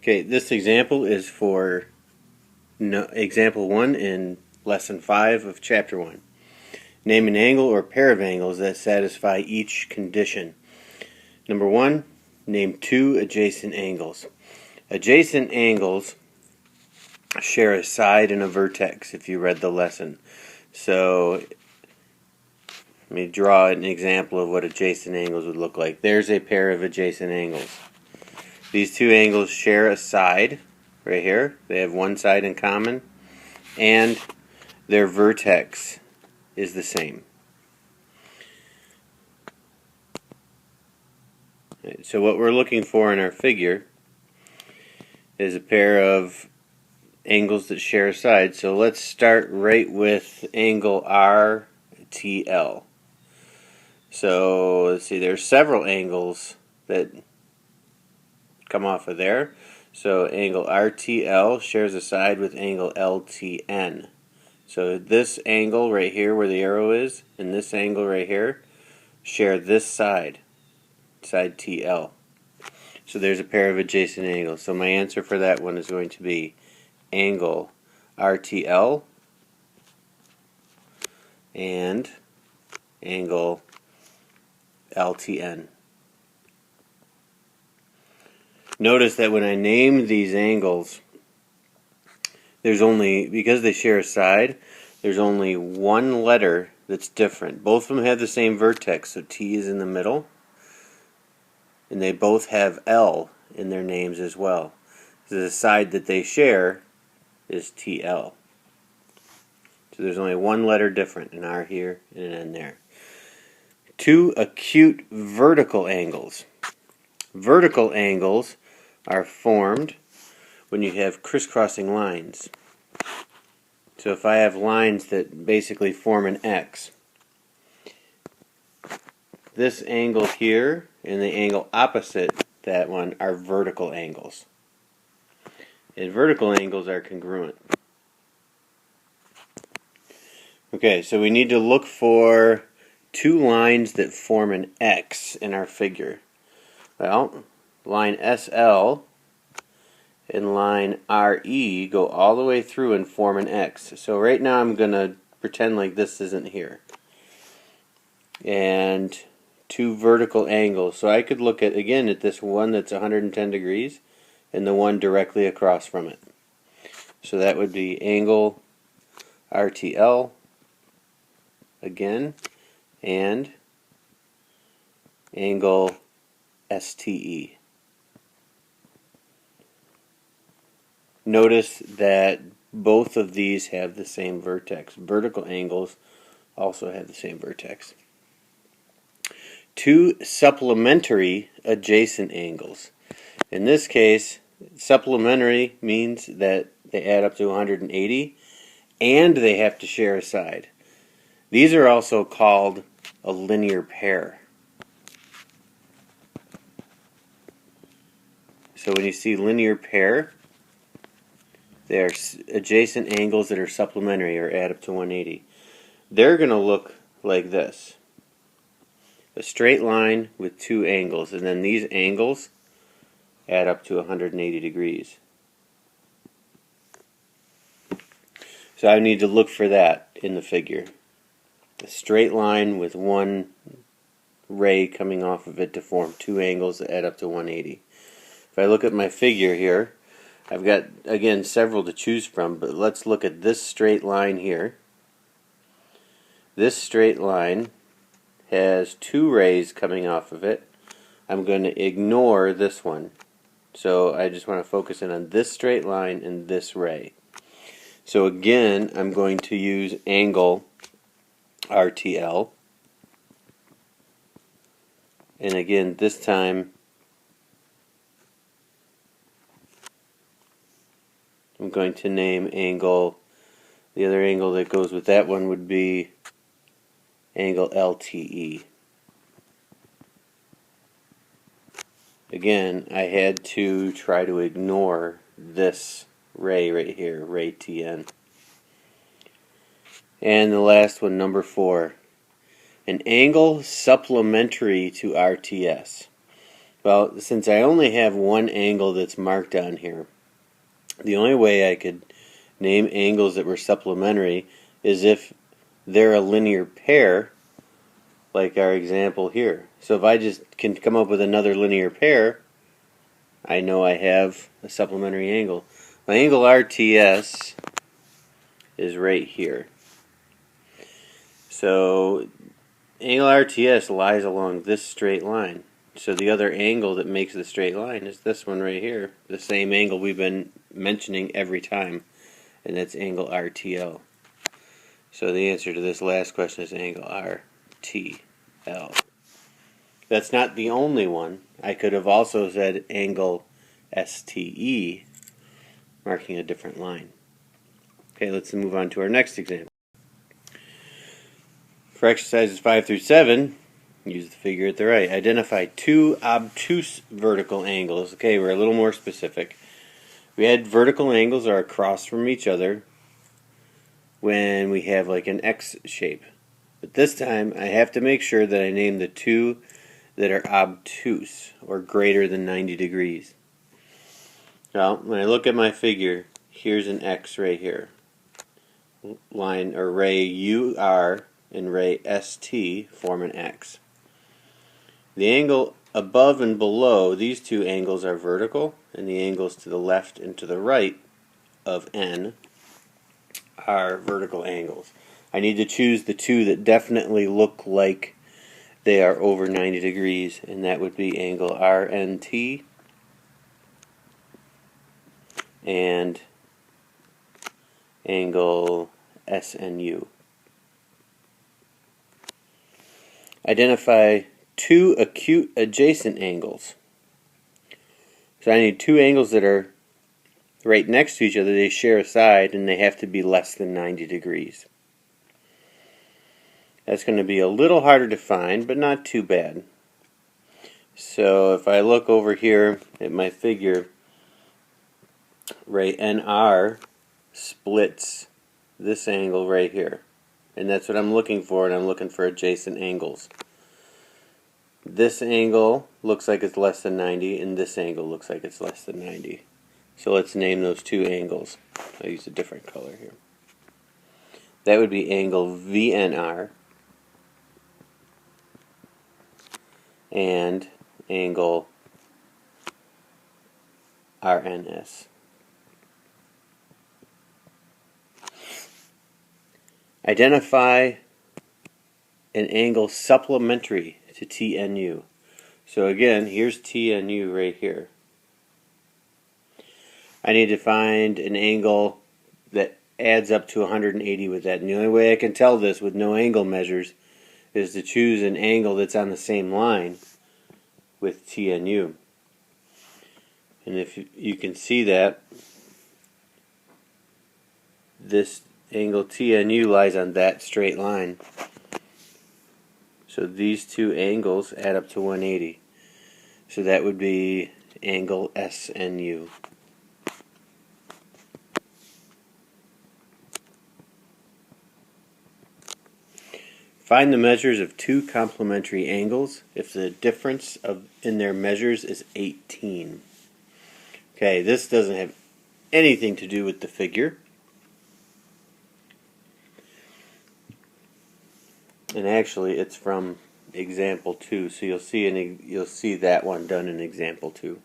Okay, this example is for example 1 in lesson 5 of chapter 1. Name an angle or pair of angles that satisfy each condition. Number 1, name two adjacent angles. Adjacent angles share a side and a vertex if you read the lesson. So let me draw an example of what adjacent angles would look like. There's a pair of adjacent angles. These two angles share a side right here. They have one side in common, and their vertex is the same. So what we're looking for in our figure is a pair of angles that share a side. So let's start right with angle RTL. So let's see, there's several angles that come off of there. So angle RTL shares a side with angle LTN. So this angle right here where the arrow is and this angle right here share this side TL. So there's a pair of adjacent angles. So my answer for that one is going to be angle RTL and angle LTN. Notice that when I name these angles, because they share a side, there's only one letter that's different. Both of them have the same vertex, so T is in the middle, and they both have L in their names as well. So the side that they share is TL. So there's only one letter different, an R here and an N there. Two acute vertical angles. Vertical angles are formed when you have crisscrossing lines. So if I have lines that basically form an X, this angle here and the angle opposite that one are vertical angles. And vertical angles are congruent. Okay, so we need to look for two lines that form an X in our figure. Well, line SL and line RE go all the way through and form an X. So right now I'm going to pretend like this isn't here. And two vertical angles. So I could look at this one that's 110 degrees and the one directly across from it. So that would be angle RTL again and angle STE. Notice that both of these have the same vertex. Vertical angles also have the same vertex. Two supplementary adjacent angles. In this case, supplementary means that they add up to 180 and they have to share a side. These are also called a linear pair. So when you see linear pair, they are adjacent angles that are supplementary or add up to 180. They're going to look like this. A straight line with two angles, and then these angles add up to 180 degrees. So I need to look for that in the figure. A straight line with one ray coming off of it to form two angles that add up to 180. If I look at my figure here, I've got, again, several to choose from, but let's look at this straight line here. This straight line has two rays coming off of it. I'm going to ignore this one. So I just want to focus in on this straight line and this ray. So again, I'm going to use angle RTL. And again, this time I'm going to name angle, the other angle that goes with that one would be angle LTE. Again, I had to try to ignore this ray right here, ray TN. And the last one, number 4, an angle supplementary to RTS. Well, since I only have one angle that's marked on here, the only way I could name angles that were supplementary is if they're a linear pair, like our example here. So if I just can come up with another linear pair, I know I have a supplementary angle. My angle RTS is right here. So angle RTS lies along this straight line. So the other angle that makes the straight line is this one right here, the same angle we've been mentioning every time, and that's angle RTL. So the answer to this last question is angle RTL. That's not the only one. I could have also said angle STE, marking a different line. Okay, let's move on to our next example. For exercises 5 through 7, use the figure at the right. Identify two obtuse vertical angles. Okay, we're a little more specific. We had vertical angles are across from each other when we have like an X shape. But this time I have to make sure that I name the two that are obtuse or greater than 90 degrees. Well, when I look at my figure, here's an X right here. Line or ray UR and ray ST form an X. The angle above and below these two angles are vertical, and the angles to the left and to the right of N are vertical angles. I need to choose the two that definitely look like they are over 90 degrees, and that would be angle RNT and angle SNU. Identify two acute adjacent angles. So I need two angles that are right next to each other. They share a side and they have to be less than 90 degrees. That's going to be a little harder to find, but not too bad. So if I look over here at my figure, right NR splits this angle right here. And that's what I'm looking for, and I'm looking for adjacent angles. This angle looks like it's less than 90, and this angle looks like it's less than 90. So let's name those two angles. I'll use a different color here. That would be angle VNR and angle RNS. Identify an angle supplementary to TNU. So again, here's TNU right here. I need to find an angle that adds up to 180 with that. And the only way I can tell this with no angle measures is to choose an angle that's on the same line with TNU. And if you can see that, this angle TNU lies on that straight line. So these two angles add up to 180. So that would be angle SNU. Find the measures of two complementary angles if the difference in their measures is 18. Okay, this doesn't have anything to do with the figure. And actually it's from example 2, so you'll see that one done in example 2.